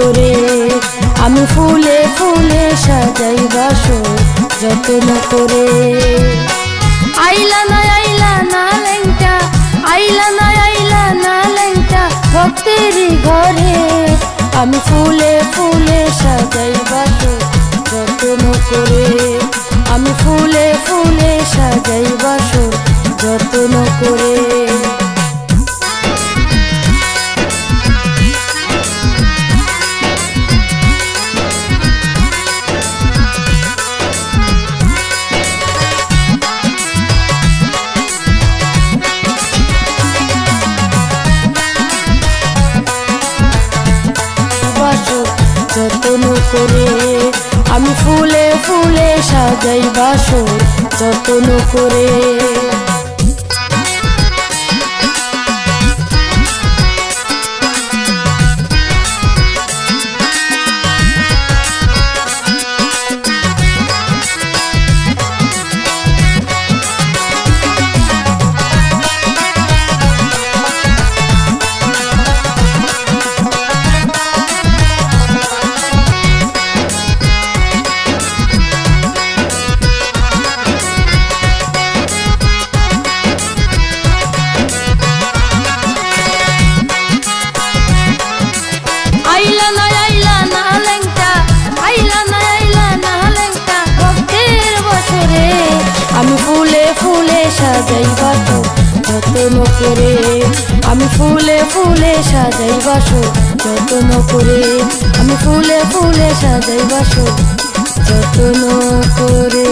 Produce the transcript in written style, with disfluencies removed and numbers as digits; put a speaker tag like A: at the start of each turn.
A: করে। আমি ফুলে ফুলে সাজাই বাসর যত্ন করে। আইলা না লেংটা, আইলা না লেংটা ভক্তেরই ঘরে। আমি ফুলে ফুলে সাজাই বাসর যত্ন করে। আমি ফুলে ফুলে সাজাই বাসর যত্ন করে। যত্ন করে আমি ফুলে ফুলে সাজাই বাসর যত্ন করে। আমি ফুলে ফুলে সাজাই বাসর যত্ন করে। আমি ফুলে ফুলে সাজাই বাসর যত্ন করে। আমি ফুলে ফুলে সাজাই বাসর যত্ন করে।